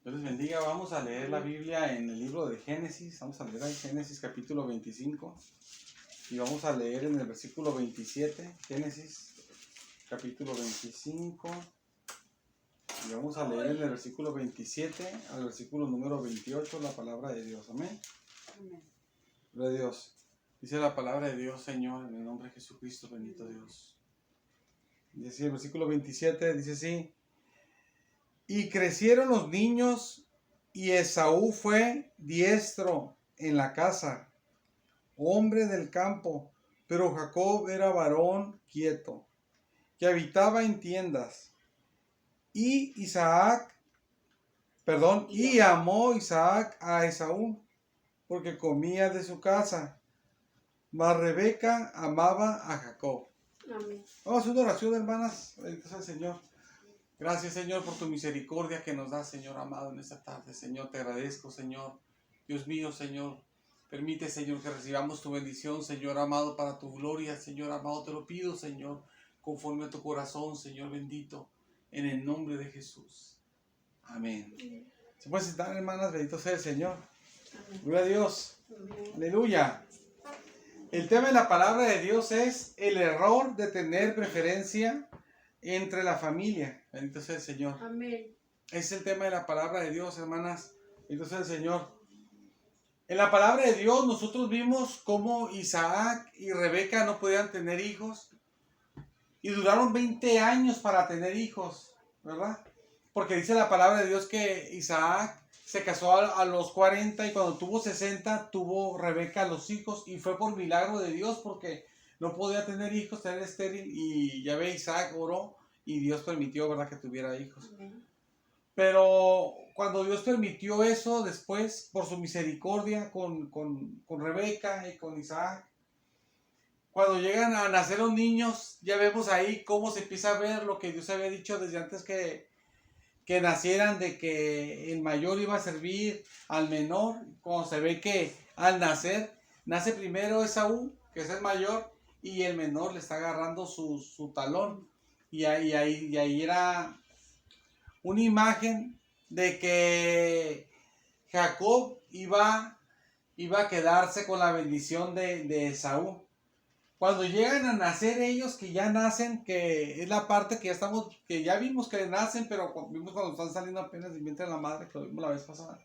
Dios les bendiga. Vamos a leer la Biblia en el libro de Génesis. Vamos a leer ahí Génesis capítulo 25. Y vamos a leer en el versículo 27. Génesis capítulo 25. Y vamos a leer en el versículo 27 al versículo número 28 la palabra de Dios. Amén. Amén. Gloria a Dios. Dice la palabra de Dios, Señor, en el nombre de Jesucristo, bendito Dios. Dice así, el versículo 27 dice así. Y crecieron los niños, y Esaú fue diestro en la casa, hombre del campo, pero Jacob era varón quieto, que habitaba en tiendas. Y amó Isaac a Esaú, porque comía de su casa, mas Rebeca amaba a Jacob. Amén. Vamos a hacer una oración, hermanas. Bendito sea el Señor. Gracias, Señor, por tu misericordia que nos da, Señor amado, en esta tarde. Señor, te agradezco, Señor. Dios mío, Señor, permite, Señor, que recibamos tu bendición, Señor amado, para tu gloria, Señor amado. Te lo pido, Señor, conforme a tu corazón, Señor bendito, en el nombre de Jesús. Amén. ¿Se pueden sentar, hermanas? Bendito sea el Señor. Amén. Gloria a Dios. Amén. Aleluya. El tema de la palabra de Dios es el error de tener preferencia entre la familia. Bendito sea el Señor. Amén. Es el tema de la palabra de Dios, hermanas. Bendito sea el Señor. En la palabra de Dios nosotros vimos cómo Isaac y Rebeca no podían tener hijos. Y duraron 20 años para tener hijos, ¿verdad? Porque dice la palabra de Dios que Isaac se casó a los 40 y cuando tuvo 60 tuvo Rebeca los hijos, y fue por milagro de Dios porque no podía tener hijos, era estéril, y ya ve, Isaac oró y Dios permitió, ¿verdad?, que tuviera hijos. Amén. Pero cuando Dios permitió eso, después, por su misericordia con Rebeca y con Isaac, cuando llegan a nacer los niños, ya vemos ahí cómo se empieza a ver lo que Dios había dicho desde antes que nacieran, de que el mayor iba a servir al menor. Cuando se ve que al nacer, nace primero Esaú, que es el mayor, y el menor le está agarrando su talón. Y ahí era una imagen de que Jacob iba a quedarse con la bendición de Esaú. Cuando llegan a nacer ellos, que ya nacen, que es la parte que ya vimos que nacen, pero vimos cuando están saliendo apenas del vientre de la madre, que lo vimos la vez pasada.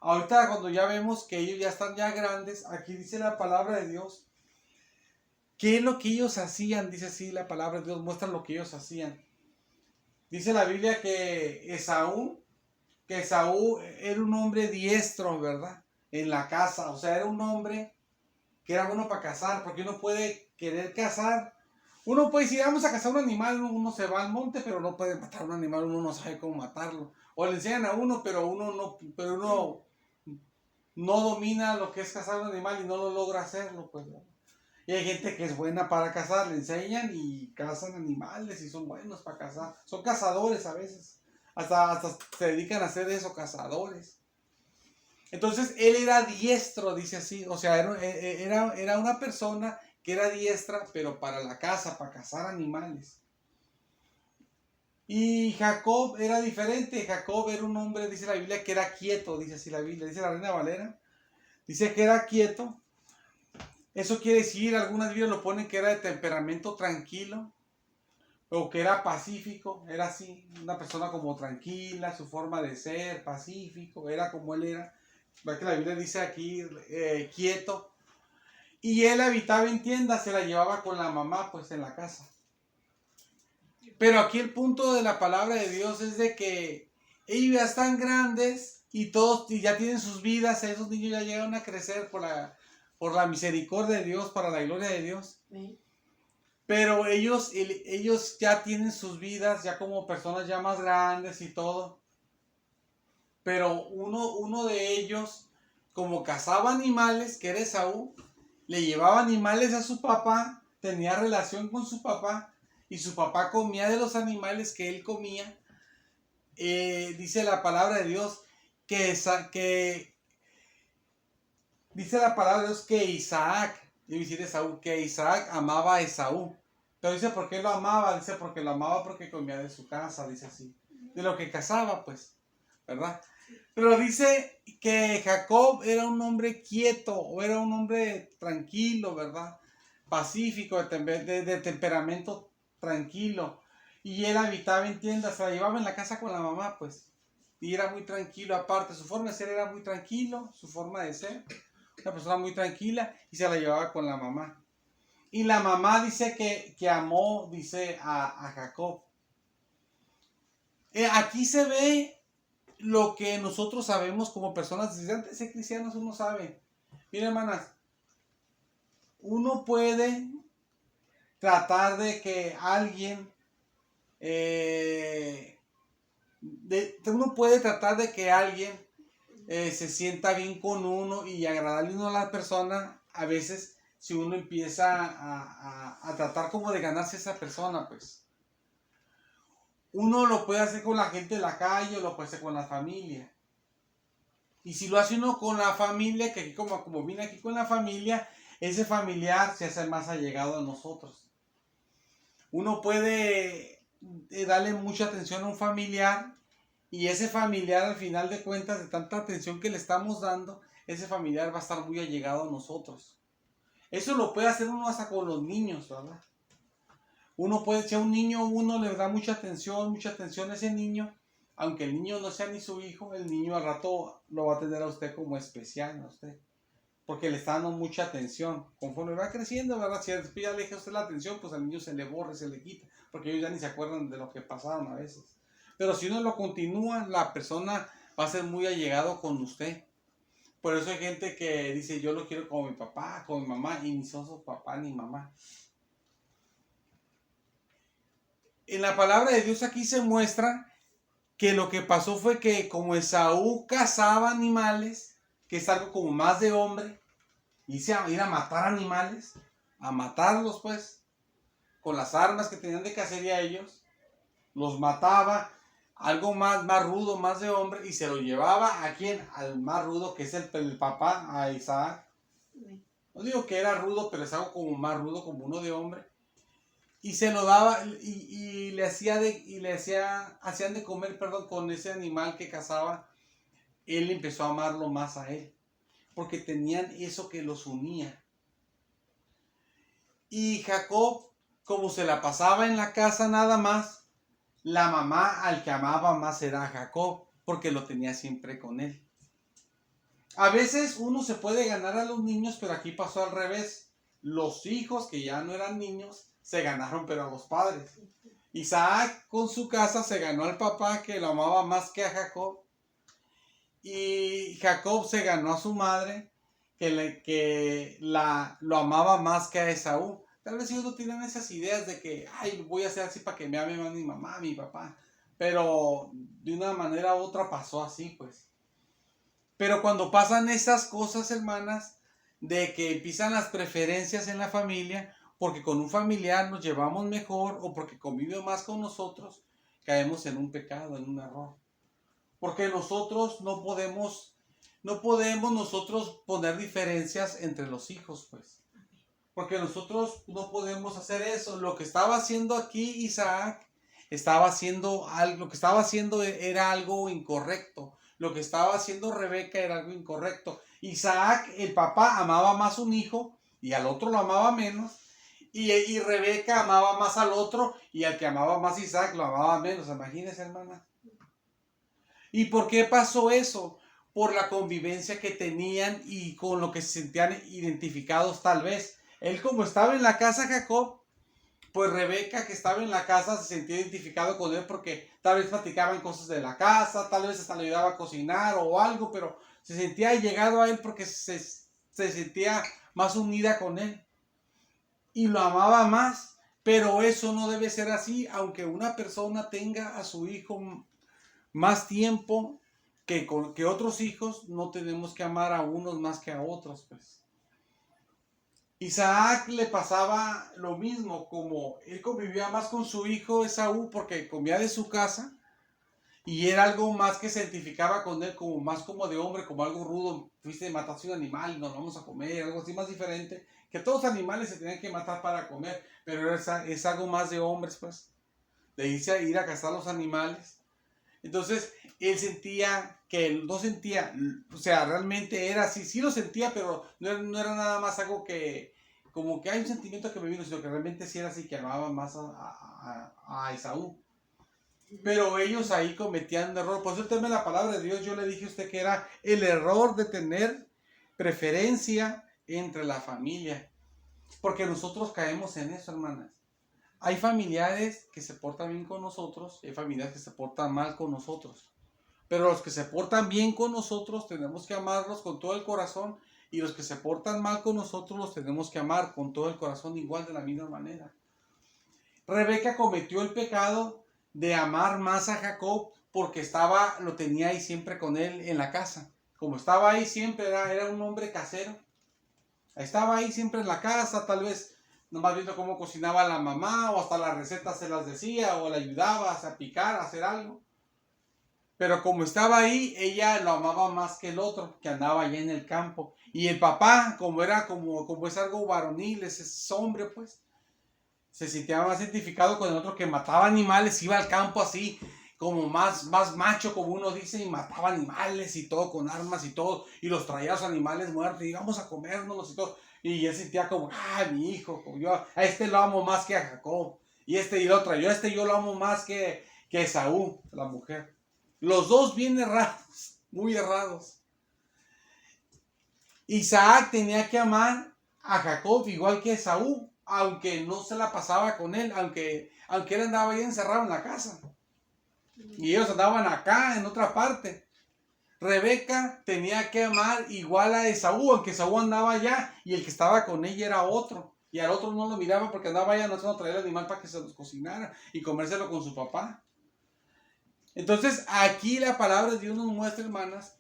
Ahorita cuando ya vemos que ellos ya están ya grandes, aquí dice la palabra de Dios, ¿qué es lo que ellos hacían? Dice así la palabra de Dios, muestra lo que ellos hacían. Dice la Biblia que Esaú era un hombre diestro, ¿verdad? En la casa, o sea, era un hombre que era bueno para cazar, porque uno puede querer cazar. Uno puede decir, vamos a cazar un animal, uno se va al monte, pero no puede matar un animal, uno no sabe cómo matarlo. O le enseñan a uno, pero uno no domina lo que es cazar un animal y no lo logra hacerlo, pues, ¿no? Y hay gente que es buena para cazar, le enseñan y cazan animales y son buenos para cazar. Son cazadores a veces. Hasta se dedican a hacer eso, cazadores. Entonces él era diestro, dice así, o sea, era una persona que era diestra, pero para la caza, para cazar animales. Y Jacob era diferente. Jacob era un hombre, dice la Biblia, que era quieto, dice así la Biblia, dice la Reina Valera, dice que era quieto. Eso quiere decir, algunas Biblias lo ponen que era de temperamento tranquilo, o que era pacífico, era así, una persona como tranquila, su forma de ser, pacífico, era como él era. Va que la Biblia dice aquí, quieto. Y él habitaba en tiendas, se la llevaba con la mamá, pues, en la casa. Pero aquí el punto de la palabra de Dios es de que ellos ya están grandes y todos y ya tienen sus vidas. Esos niños ya llegan a crecer por la misericordia de Dios, para la gloria de Dios. Amén. Pero ellos ya tienen sus vidas, ya como personas ya más grandes y todo. Pero uno de ellos, como cazaba animales, que era Esaú, le llevaba animales a su papá, tenía relación con su papá, y su papá comía de los animales que él comía. Dice la palabra de Dios dice la palabra de Dios que Isaac, debe decir Esaú, que Isaac amaba a Esaú. Pero dice, ¿por qué lo amaba? Dice, porque lo amaba porque comía de su casa, dice así. De lo que cazaba, pues, ¿verdad? Pero dice que Jacob era un hombre quieto, o era un hombre tranquilo, ¿verdad? Pacífico, de temperamento tranquilo. Y él habitaba en tiendas, se la llevaba en la casa con la mamá, pues. Y era muy tranquilo, aparte, su forma de ser era muy tranquilo, su forma de ser, una persona muy tranquila, y se la llevaba con la mamá. Y la mamá dice que amó, dice, a Jacob. Aquí se ve lo que nosotros sabemos como personas, desde antes de ser cristianos uno sabe. Miren, hermanas, uno puede tratar de que alguien, uno puede tratar de que alguien se sienta bien con uno y agradarle uno a la persona, a veces si uno empieza a tratar como de ganarse a esa persona, pues. Uno lo puede hacer con la gente de la calle o lo puede hacer con la familia. Y si lo hace uno con la familia, que aquí como viene aquí con la familia, ese familiar se hace más allegado a nosotros. Uno puede darle mucha atención a un familiar y ese familiar al final de cuentas, de tanta atención que le estamos dando, ese familiar va a estar muy allegado a nosotros. Eso lo puede hacer uno hasta con los niños, ¿verdad? Uno puede, si a un niño uno le da mucha atención a ese niño, aunque el niño no sea ni su hijo, el niño al rato lo va a tener a usted como especial, a usted, porque le está dando mucha atención. Conforme va creciendo, ¿verdad? Si después ya le deja usted la atención, pues al niño se le borra, se le quita, porque ellos ya ni se acuerdan de lo que pasaron a veces. Pero si uno lo continúa, la persona va a ser muy allegado con usted. Por eso hay gente que dice, yo lo quiero como mi papá, como mi mamá, y ni son su papá ni mamá. En la palabra de Dios aquí se muestra que lo que pasó fue que como Esaú cazaba animales, que es algo como más de hombre, y se ir a matar animales, a matarlos pues, con las armas que tenían de cacería ellos, los mataba, algo más rudo, más de hombre, y se lo llevaba a quien, al más rudo, que es el papá, a Isaac. No digo que era rudo, pero es algo como más rudo, como uno de hombre. Y se lo daba y le hacían de comer, perdón, con ese animal que cazaba. Él empezó a amarlo más a él, porque tenían eso que los unía. Y Jacob, como se la pasaba en la casa nada más, la mamá al que amaba más era a Jacob, porque lo tenía siempre con él. A veces uno se puede ganar a los niños, pero aquí pasó al revés. Los hijos que ya no eran niños se ganaron, pero a los padres. Isaac con su casa se ganó al papá que lo amaba más que a Jacob. Y Jacob se ganó a su madre lo amaba más que a Esaú. Tal vez ellos no tienen esas ideas de que, ay, voy a hacer así para que me ame más mi mamá, mi papá. Pero de una manera u otra pasó así, pues. Pero cuando pasan esas cosas, hermanas, de que empiezan las preferencias en la familia, porque con un familiar nos llevamos mejor o porque convive más con nosotros, caemos en un pecado, en un error. Porque nosotros no podemos nosotros poner diferencias entre los hijos, pues. Porque nosotros no podemos hacer eso. Lo que estaba haciendo aquí Isaac, lo que estaba haciendo era algo incorrecto. Lo que estaba haciendo Rebeca era algo incorrecto. Isaac, el papá, amaba más a un hijo y al otro lo amaba menos. Y Rebeca amaba más al otro y al que amaba más Isaac lo amaba menos. Imagínense, hermana. ¿Y por qué pasó eso? Por la convivencia que tenían y con lo que se sentían identificados tal vez. Él como estaba en la casa Jacob, pues Rebeca que estaba en la casa se sentía identificado con él porque tal vez platicaban cosas de la casa, tal vez hasta le ayudaba a cocinar o algo, pero se sentía llegado a él porque se sentía más unida con él y lo amaba más. Pero eso no debe ser así, aunque una persona tenga a su hijo más tiempo que otros hijos, no tenemos que amar a unos más que a otros, pues. Isaac le pasaba lo mismo, como él convivía más con su hijo Esaú porque comía de su casa y era algo más que se identificaba con él como más como de hombre, como algo rudo, fuiste mataste un animal y nos vamos a comer, algo así más diferente, que todos los animales se tenían que matar para comer, pero es algo más de hombres, pues, de ir a cazar los animales. Entonces, él sentía que él no sentía, o sea, realmente era así, sí lo sentía, pero no era nada más algo que, como que hay un sentimiento que me vino, sino que realmente sí era así, que amaba más a Esaú. Pero ellos ahí cometían un error. Por eso el tema de la palabra de Dios, yo le dije a usted que era el error de tener preferencia entre la familia. Porque nosotros caemos en eso, hermanas. Hay familiares que se portan bien con nosotros y hay familiares que se portan mal con nosotros. Pero los que se portan bien con nosotros tenemos que amarlos con todo el corazón, y los que se portan mal con nosotros los tenemos que amar con todo el corazón igual, de la misma manera. Rebeca cometió el pecado de amar más a Jacob porque lo tenía ahí siempre con él en la casa. Como estaba ahí siempre, era un hombre casero. Estaba ahí siempre en la casa, tal vez nomás viendo cómo cocinaba la mamá, o hasta las recetas se las decía, o le ayudaba a picar, a hacer algo. Pero como estaba ahí, ella lo amaba más que el otro, que andaba allá en el campo. Y el papá, como es algo varonil, es hombre, pues, se sentía más identificado con el otro, que mataba animales, iba al campo así, como más macho, como uno dice, y mataba animales y todo, con armas y todo, y los traía a los animales muertos, y vamos a comérnoslos y todo. Y él sentía como, mi hijo, como yo, a este lo amo más que a Jacob, y el otro, yo lo amo más que Esaú, la mujer. Los dos bien errados, muy errados. Isaac tenía que amar a Jacob igual que Esaú, aunque no se la pasaba con él, aunque él andaba ahí encerrado en la casa. Y ellos andaban acá, en otra parte. Rebeca tenía que amar igual a Esaú, aunque Esaú andaba allá y el que estaba con ella era otro. Y al otro no lo miraba porque andaba allá no traía el animal para que se los cocinara y comérselo con su papá. Entonces, aquí la palabra de Dios nos muestra, hermanas,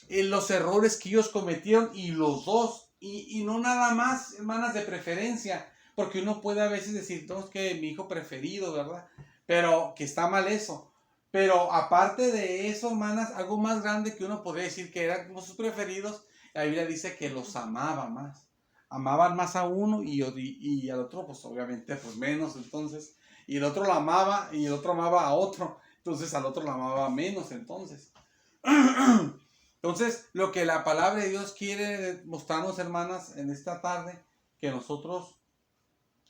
los errores que ellos cometieron, y los dos, y no nada más, hermanas, de preferencia, porque uno puede a veces decir, no, es que mi hijo preferido, ¿verdad? Pero que está mal eso. Pero aparte de eso, hermanas, algo más grande que uno podría decir que eran como sus preferidos, la Biblia dice que los amaba más. Amaban más a uno y al otro, pues obviamente, pues menos, entonces. Y el otro lo amaba y el otro amaba a otro, entonces al otro lo amaba menos, entonces. Entonces, lo que la palabra de Dios quiere mostrarnos, hermanas, en esta tarde, que nosotros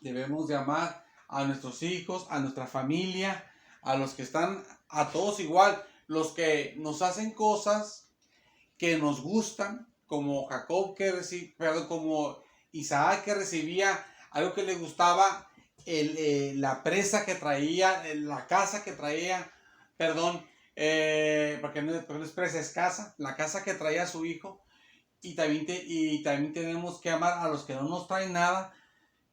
debemos de amar a nuestros hijos, a nuestra familia, a los que están, a todos igual, los que nos hacen cosas que nos gustan, como Jacob como Isaac, que recibía algo que le gustaba, la presa que traía, la casa que traía, perdón, porque no es presa, es casa, la casa que traía a su hijo. Y también tenemos que amar a los que no nos traen nada,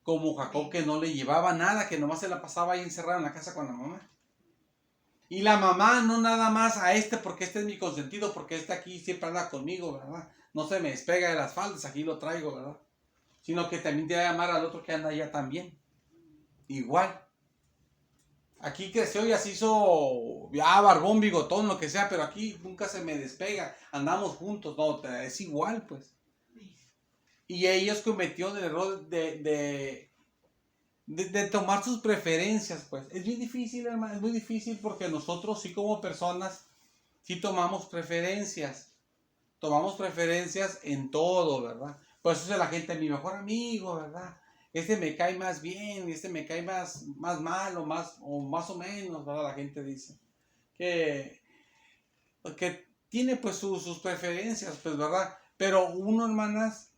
como Jacob, que no le llevaba nada, que nomás se la pasaba ahí encerrado en la casa con la mamá. Y la mamá no nada más a porque este es mi consentido, porque este aquí siempre anda conmigo, ¿verdad? No se me despega de las faldas, aquí lo traigo, ¿verdad? Sino que también debe amar al otro que anda allá también. Igual. Aquí creció y así hizo ya barbón, bigotón, lo que sea, pero aquí nunca se me despega. Andamos juntos, no, es igual, pues. Y ellos cometieron el error de tomar sus preferencias, pues. Es muy difícil, hermano, es muy difícil, porque nosotros sí, como personas, sí tomamos preferencias. Tomamos preferencias en todo, ¿verdad? Por eso es la gente, mi mejor amigo, ¿verdad? Este me cae más bien, este me cae más mal, o más o menos, ¿verdad? La gente dice que tiene pues sus preferencias, pues, ¿verdad? Pero uno, hermanas,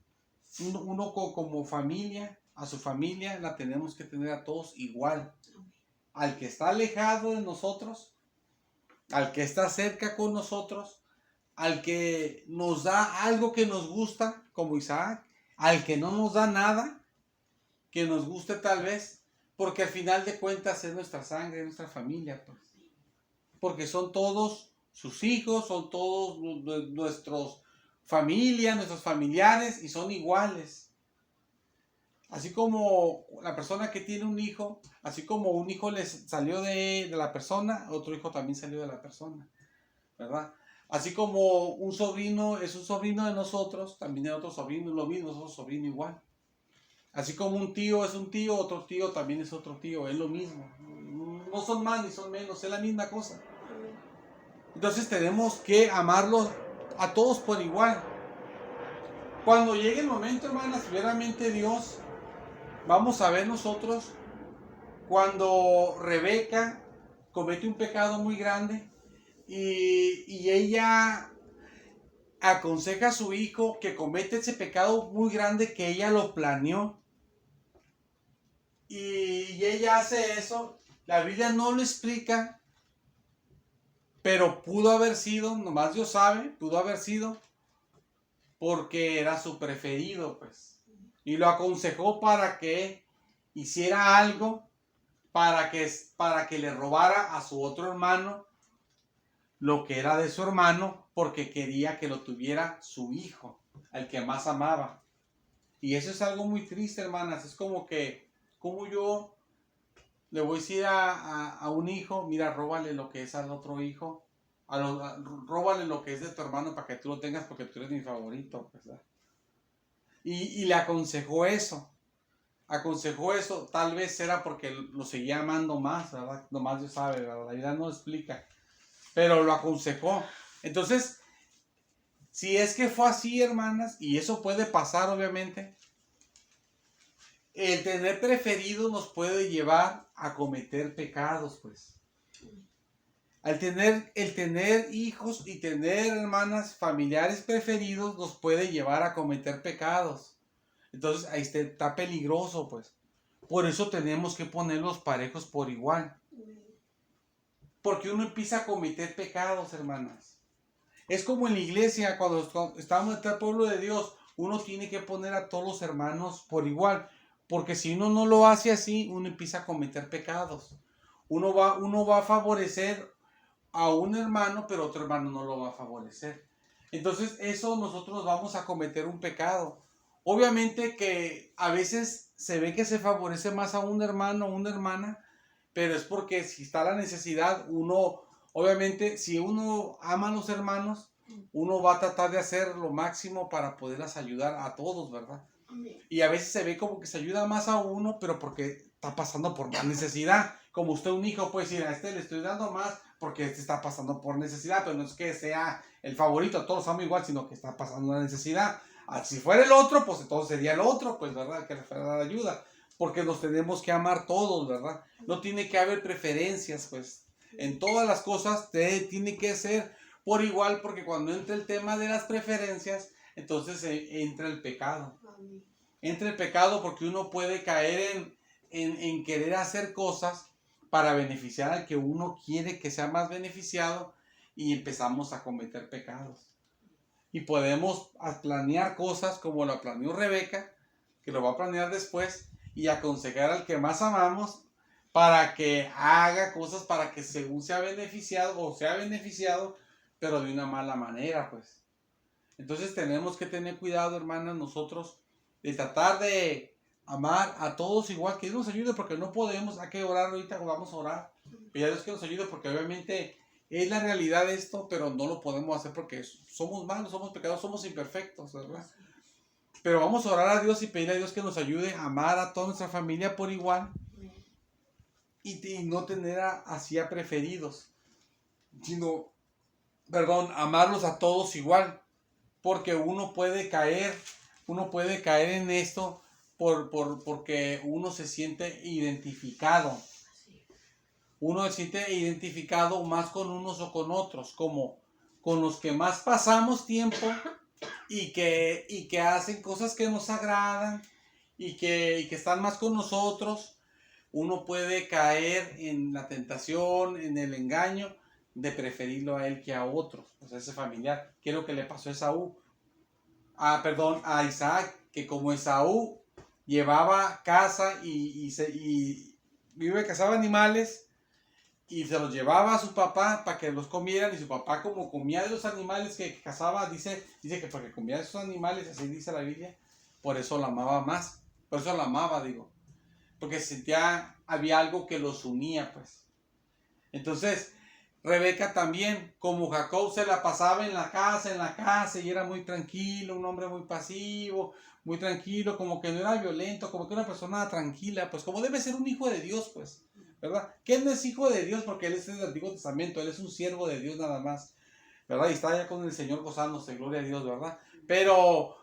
uno como familia, a su familia la tenemos que tener a todos igual. Al que está alejado de nosotros, al que está cerca con nosotros, al que nos da algo que nos gusta, como Isaac, al que no nos da nada que nos guste tal vez, porque al final de cuentas es nuestra sangre, es nuestra familia, pues. Porque son todos sus hijos, son todos nuestros familias, nuestros familiares, y son iguales. Así como la persona que tiene un hijo, así como un hijo les salió de la persona, otro hijo también salió de la persona, ¿verdad? Así como un sobrino es un sobrino de nosotros, también hay otro sobrino, lo mismo, es otro sobrino igual. Así como un tío es un tío, otro tío también es otro tío, es lo mismo. No son más ni son menos, es la misma cosa. Entonces tenemos que amarlos a todos por igual. Cuando llegue el momento, hermanas, verdaderamente Dios, vamos a ver nosotros cuando Rebeca comete un pecado muy grande y ella aconseja a su hijo que comete ese pecado muy grande que ella lo planeó. Y ella hace eso. La Biblia no lo explica, pero pudo haber sido, nomás Dios sabe, pudo haber sido porque era su preferido, pues. Y lo aconsejó para que hiciera algo, para que le robara a su otro hermano lo que era de su hermano, porque quería que lo tuviera su hijo, al que más amaba. Y eso es algo muy triste, hermanas. Es como que, como yo le voy a decir a un hijo, mira, róbale lo que es al otro hijo, róbale lo que es de tu hermano para que tú lo tengas porque tú eres mi favorito, ¿verdad? Y le aconsejó eso. Tal vez era porque lo seguía amando más, ¿verdad? Nomás Dios sabe, ¿verdad? La vida no lo explica. Pero lo aconsejó. Entonces, si es que fue así, hermanas, y eso puede pasar, obviamente, el tener preferidos nos puede llevar a cometer pecados, pues. El tener hijos y tener hermanas, familiares preferidos nos puede llevar a cometer pecados. Entonces ahí está peligroso, pues. Por eso tenemos que ponerlos parejos por igual. Porque uno empieza a cometer pecados, hermanas. Es como en la iglesia, cuando estamos en el pueblo de Dios, uno tiene que poner a todos los hermanos por igual. Porque si uno no lo hace así, uno empieza a cometer pecados. Uno va a favorecer a un hermano, pero otro hermano no lo va a favorecer. Entonces eso nosotros vamos a cometer un pecado. Obviamente que a veces se ve que se favorece más a un hermano o una hermana, pero es porque si está la necesidad, obviamente si uno ama a los hermanos, uno va a tratar de hacer lo máximo para poderlas ayudar a todos, ¿verdad? Y a veces se ve como que se ayuda más a uno, pero porque está pasando por más necesidad. Como usted un hijo puede decir, a este le estoy dando más porque este está pasando por necesidad, pero no es que sea el favorito, todos amo igual, sino que está pasando una necesidad. Si fuera el otro, pues entonces sería el otro, pues, ¿verdad? Que le fuera a dar ayuda. Porque nos tenemos que amar todos, ¿verdad? No tiene que haber preferencias, pues. En todas las cosas tiene que ser por igual, porque cuando entra el tema de las preferencias, entonces entra el pecado. Entra el pecado porque uno puede caer en querer hacer cosas para beneficiar al que uno quiere que sea más beneficiado y empezamos a cometer pecados. Y podemos planear cosas como lo planeó Rebeca, que lo va a planear después, y aconsejar al que más amamos para que haga cosas para que según sea beneficiado, pero de una mala manera, pues. Entonces tenemos que tener cuidado, hermanas, nosotros, de tratar de amar a todos igual, que Dios nos ayude porque no podemos, hay que orar ahorita, vamos a orar, pedir a Dios que nos ayude porque obviamente es la realidad esto, pero no lo podemos hacer porque somos malos, somos pecadores, somos imperfectos, ¿verdad? Pero vamos a orar a Dios y pedir a Dios que nos ayude a amar a toda nuestra familia por igual y no tener así a preferidos, sino, amarlos a todos igual, porque uno puede caer en esto porque uno se siente identificado. Uno se siente identificado más con unos o con otros, como con los que más pasamos tiempo y que hacen cosas que nos agradan y que están más con nosotros. Uno puede caer en la tentación, en el engaño de preferirlo a él que a otros, o sea, ese familiar. ¿Qué es lo que le pasó a Esaú? A Isaac, que como Esaú llevaba caza y cazaba animales y se los llevaba a su papá para que los comieran, y su papá, como comía de los animales que cazaba, dice que porque comía de esos animales, así dice la Biblia, por eso la amaba más, por eso la amaba, porque había algo que los unía, pues. Entonces Rebeca también, como Jacob, se la pasaba en la casa y era muy tranquilo, un hombre muy pasivo, muy tranquilo, como que no era violento, como que una persona tranquila, pues como debe ser un hijo de Dios, pues. ¿verdad? Que él no es hijo de Dios porque él es del Antiguo Testamento, él es un siervo de Dios nada más, ¿verdad? Y está allá con el Señor gozándose, gloria a Dios, ¿verdad? Pero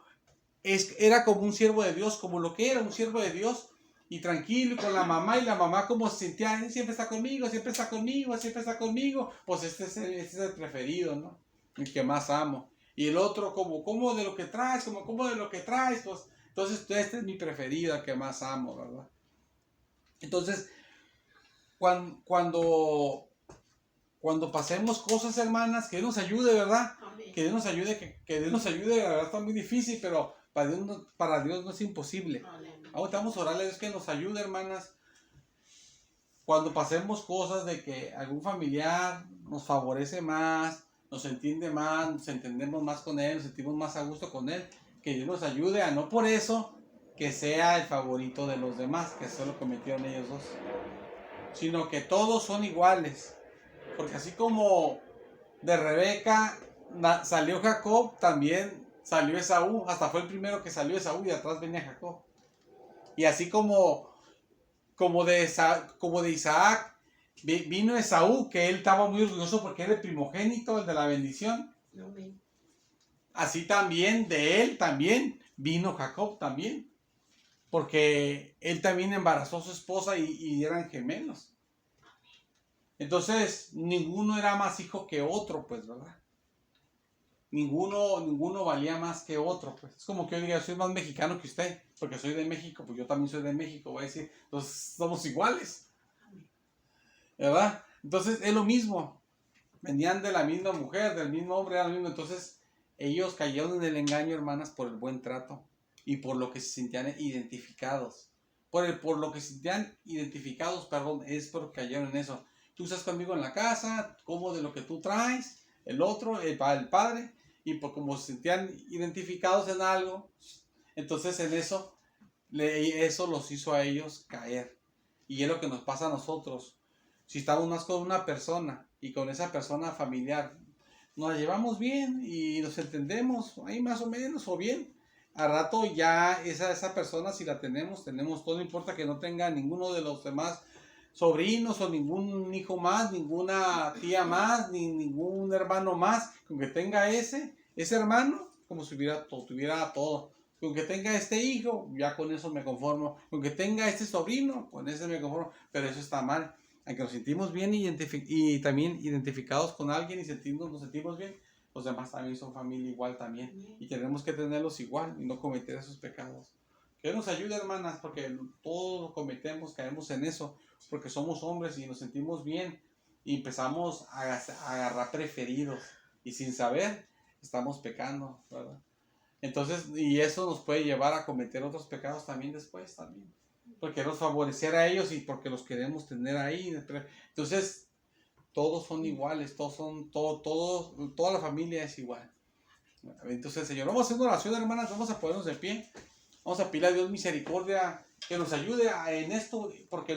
era como un siervo de Dios, como lo que era un siervo de Dios, y tranquilo, y con la mamá, y la mamá como se sentía, siempre está conmigo, siempre está conmigo, siempre está conmigo, pues este es el preferido, ¿no? El que más amo. Y el otro como de lo que traes, como de lo que traes, pues entonces este es mi preferido, el que más amo, ¿verdad? Entonces, cuando pasemos cosas, hermanas, que Dios nos ayude, ¿verdad? Amén. Que Dios nos ayude, que Dios nos ayude, la verdad está muy difícil, pero para Dios no es imposible. Amén. Ahorita vamos a orarle a Dios que nos ayude, hermanas. Cuando pasemos cosas de que algún familiar nos favorece más, nos entiende más, nos entendemos más con él, nos sentimos más a gusto con él, que Dios nos ayude a no por eso que sea el favorito de los demás, que solo cometieron ellos dos, sino que todos son iguales. Porque así como de Rebeca salió Jacob, también salió Esaú, hasta fue el primero que salió Esaú y atrás venía Jacob. Y así como de Isaac vino Esaú, que él estaba muy orgulloso porque era el primogénito, el de la bendición. Amén. Así también de él también vino Jacob también, porque él también embarazó a su esposa y eran gemelos. Entonces, ninguno era más hijo que otro, pues, ¿verdad? Ninguno valía más que otro, pues. Es como que yo diga, soy más mexicano que usted, porque soy de México, pues yo también soy de México, voy a decir, entonces somos iguales, ¿verdad? Entonces, es lo mismo. Venían de la misma mujer, del mismo hombre, era lo mismo. Entonces, ellos cayeron en el engaño, hermanas, por el buen trato y por lo que se sentían identificados. Por lo que se sentían identificados, perdón, es porque cayeron en eso. Tú estás conmigo en la casa, como de lo que tú traes, el otro, el padre, y por como se sentían identificados en algo, entonces en eso, eso los hizo a ellos caer. Y es lo que nos pasa a nosotros. Si estamos más con una persona y con esa persona familiar, nos llevamos bien y nos entendemos, ahí más o menos, o bien, a rato ya esa persona, si la tenemos todo, no importa que no tenga ninguno de los demás sobrinos o ningún hijo más, ninguna tía más, ni ningún hermano más, con que tenga ese hermano, como si tuviera todo. Con que tenga este hijo, ya con eso me conformo. Con que tenga este sobrino, con ese me conformo. Pero eso está mal. Aunque nos sentimos bien y también identificados con alguien y nos sentimos bien, los demás también son familia igual también. Y tenemos que tenerlos igual y no cometer esos pecados. Que Dios nos ayude, hermanas, porque todos lo cometemos, caemos en eso, porque somos hombres y nos sentimos bien y empezamos a agarrar preferidos y sin saber estamos pecando, ¿verdad? Entonces, y eso nos puede llevar a cometer otros pecados también después, también. Porque nos favorecer a ellos y porque los queremos tener ahí. Entonces, todos son iguales, toda la familia es igual. Entonces, Señor, vamos a hacer una oración, hermanas, vamos a ponernos de pie. Vamos a pedirle a Dios misericordia, que nos ayude en esto, porque